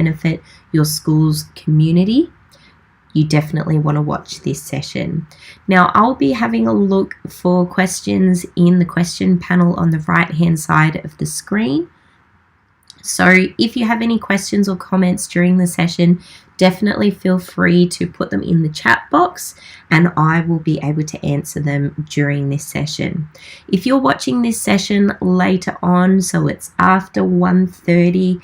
benefit your school's community, you definitely want to watch this session. Now, I'll be having a look for questions in the question panel on the right-hand side of the screen. So if you have any questions or comments during the session, definitely feel free to put them in the chat box and I will be able to answer them during this session. If you're watching this session later on, so it's after 1:30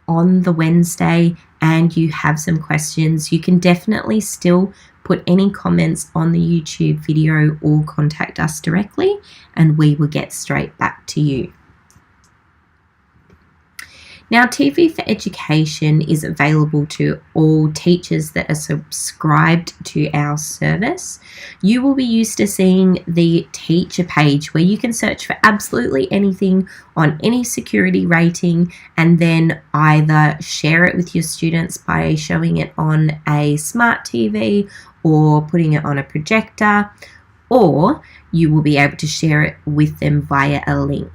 on the Wednesday, and you have some questions, you can definitely still put any comments on the YouTube video or contact us directly and we will get straight back to you. Now, TV4Education is available to all teachers that are subscribed to our service. You will be used to seeing the teacher page where you can search for absolutely anything on any security rating and then either share it with your students by showing it on a smart TV or putting it on a projector, or you will be able to share it with them via a link.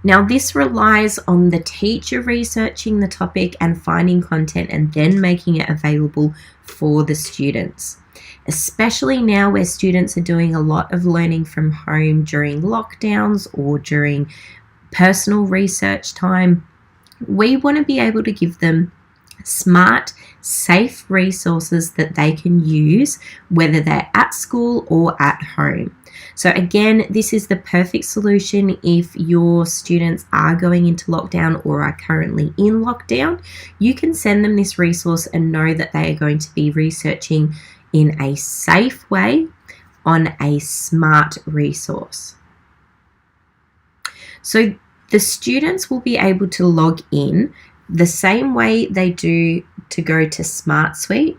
Now, this relies on the teacher researching the topic and finding content and then making it available for the students. Especially now where students are doing a lot of learning from home during lockdowns or during personal research time, we want to be able to give them smart, safe resources that they can use whether they're at school or at home. So again, this is the perfect solution if your students are going into lockdown or are currently in lockdown. You can send them this resource and know that they are going to be researching in a safe way on a smart resource. So the students will be able to log in the same way they do to go to Smart Suite.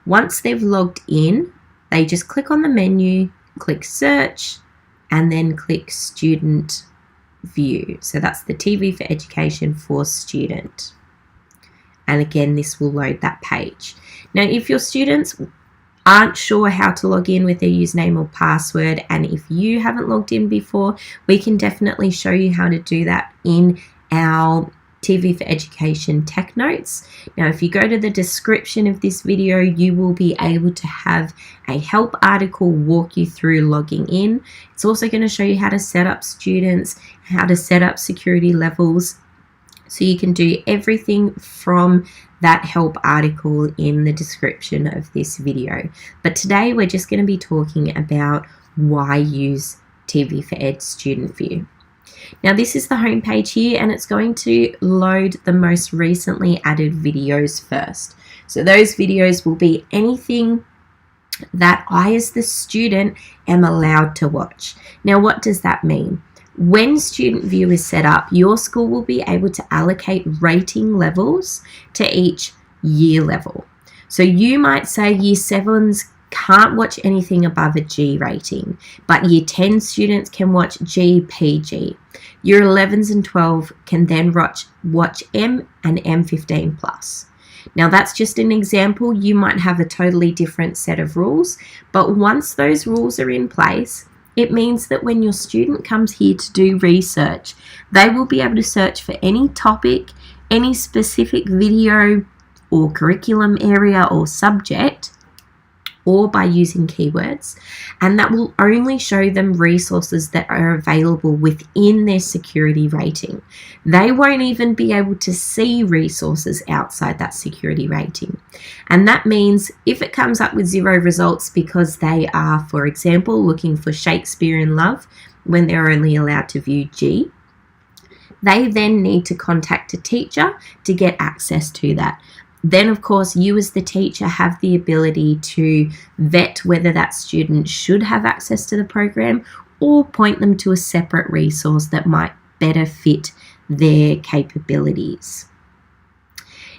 Once they've logged in, they just click on the menu, click search, and then click student view. So that's the TV4Education for student. And again, this will load that page. Now, if your students aren't sure how to log in with their username or password, and if you haven't logged in before, we can definitely show you how to do that in our TV4Education tech notes. Now, if you go to the description of this video, you will be able to have a help article walk you through logging in. It's also going to show you how to set up students, how to set up security levels. So you can do everything from that help article in the description of this video. But today we're just going to be talking about why use TV4Ed Student View. Now, this is the home page here, and it's going to load the most recently added videos first. So those videos will be anything that I, as the student, am allowed to watch. Now, what does that mean? When Student View is set up, your school will be able to allocate rating levels to each year level. So you might say Year 7s can't watch anything above a G rating, but Year 10 students can watch G, PG. Year 11s and 12 can then watch M and M15 plus. Now, that's just an example. You might have a totally different set of rules, but once those rules are in place, it means that when your student comes here to do research, they will be able to search for any topic, any specific video or curriculum area or subject, or by using keywords, and that will only show them resources that are available within their security rating. They won't even be able to see resources outside that security rating. And that means if it comes up with 0 results because they are, for example, looking for Shakespeare in Love when they're only allowed to view G, they then need to contact a teacher to get access to that. Then, of course, you as the teacher have the ability to vet whether that student should have access to the program or point them to a separate resource that might better fit their capabilities.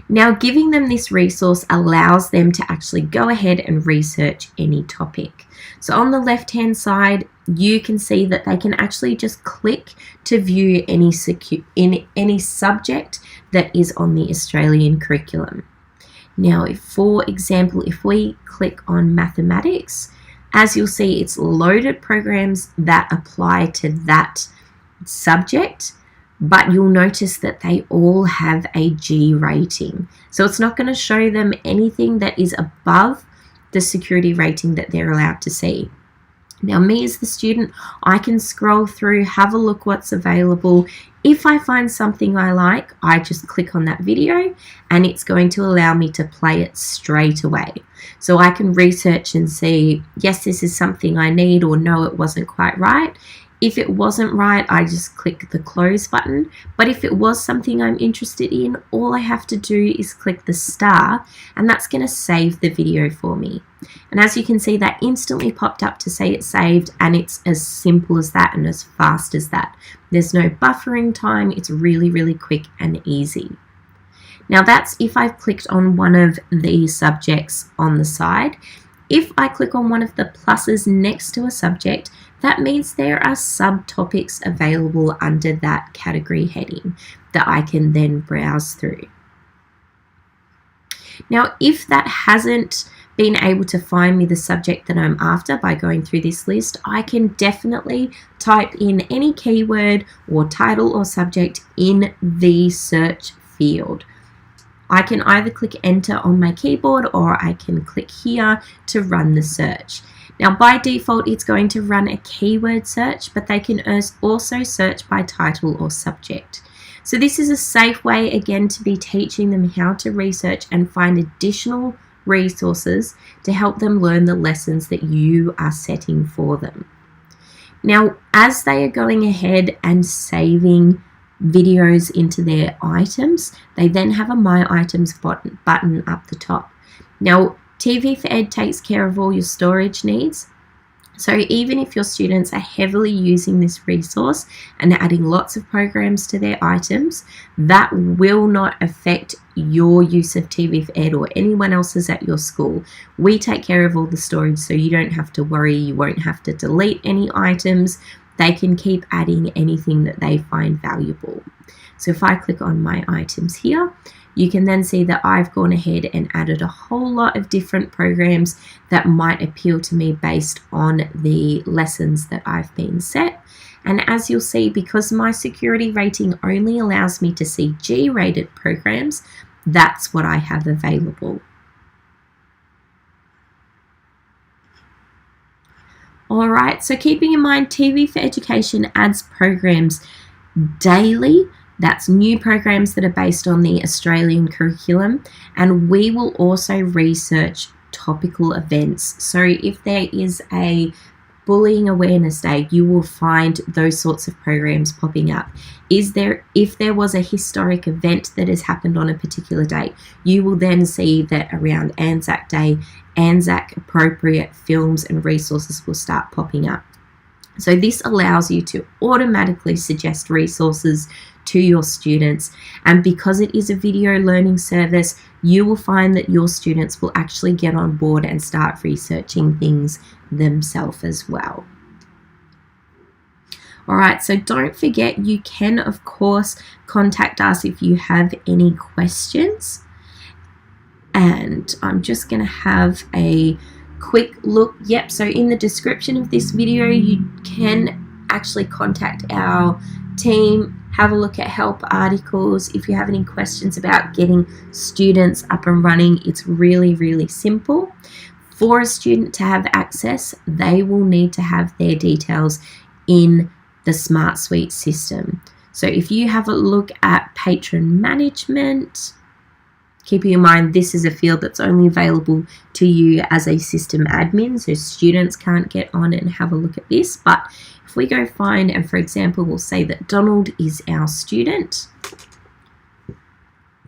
Now, giving them this resource allows them to actually go ahead and research any topic. So on the left-hand side, you can see that they can actually just click to view any subject that is on the Australian curriculum. Now, for example, if we click on mathematics, as you'll see, it's loaded programs that apply to that subject. but you'll notice that they all have a G rating. So it's not going to show them anything that is above the security rating that they're allowed to see. Now, me as the student, I can scroll through, have a look what's available. If I find something I like, I just click on that video and it's going to allow me to play it straight away. So I can research and see, yes, this is something I need, or no, it wasn't quite right. If it wasn't right, I just click the close button. But if it was something I'm interested in, all I have to do is click the star, and that's going to save the video for me. And as you can see, that instantly popped up to say it's saved, and it's as simple as that and as fast as that. There's no buffering time. It's really, really quick and easy. Now that's if I've clicked on one of the subjects on the side. If I click on one of the pluses next to a subject, that means there are subtopics available under that category heading that I can then browse through. Now, if that hasn't been able to find me the subject that I'm after by going through this list, I can definitely type in any keyword or title or subject in the search field. I can either click enter on my keyboard, or I can click here to run the search. Now, by default, it's going to run a keyword search, but they can also search by title or subject. So this is a safe way, again, to be teaching them how to research and find additional resources to help them learn the lessons that you are setting for them. Now, as they are going ahead and saving videos into their items, they then have a My Items button up the top. Now, TV4Ed takes care of all your storage needs. So even if your students are heavily using this resource and adding lots of programs to their items, that will not affect your use of TV4Ed or anyone else's at your school. We take care of all the storage, so you don't have to worry. You won't have to delete any items. They can keep adding anything that they find valuable. So if I click on My Items here, you can then see that I've gone ahead and added a whole lot of different programs that might appeal to me based on the lessons that I've been set. And as you'll see, because my security rating only allows me to see G-rated programs, that's what I have available. Alright, so keeping in mind, TV4Education adds programs daily. That's new programs that are based on the Australian curriculum, and we will also research topical events. So if there is a Bullying Awareness Day, you will find those sorts of programs popping up. If there was a historic event that has happened on a particular date, you will then see that around Anzac Day, Anzac appropriate films and resources will start popping up. So this allows you to automatically suggest resources to your students, and because it is a video learning service, you will find that your students will actually get on board and start researching things themselves as well. Alright, so don't forget, you can of course contact us if you have any questions, and I'm just going to have a quick look. Yep, so in the description of this video you can actually contact our team, have a look at help articles. If you have any questions about getting students up and running, it's really, really simple. For a student to have access, they will need to have their details in the Smart Suite system. So if you have a look at patron management, keeping in mind this is a field that's only available to you as a system admin, so students can't get on and have a look at this. But if we go find, and for example, we'll say that Donald is our student,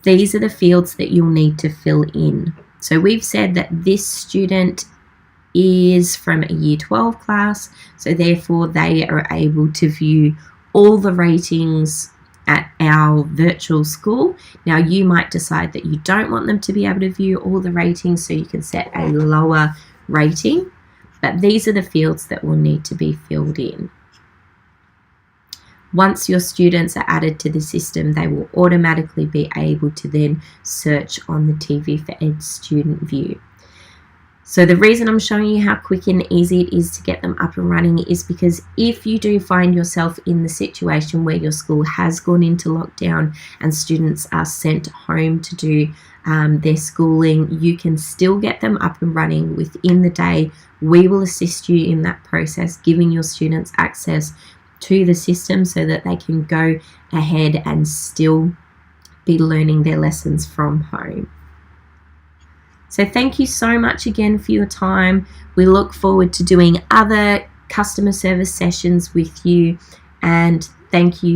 these are the fields that you'll need to fill in. So we've said that this student is from a Year 12 class, so therefore they are able to view all the ratings at our virtual school. Now you might decide that you don't want them to be able to view all the ratings, so you can set a lower rating, but these are the fields that will need to be filled in. Once your students are added to the system, they will automatically be able to then search on the TV4Ed student view. So the reason I'm showing you how quick and easy it is to get them up and running is because if you do find yourself in the situation where your school has gone into lockdown and students are sent home to do their schooling, you can still get them up and running within the day. We will assist you in that process, giving your students access to the system so that they can go ahead and still be learning their lessons from home. So thank you so much again for your time. We look forward to doing other customer service sessions with you, and thank you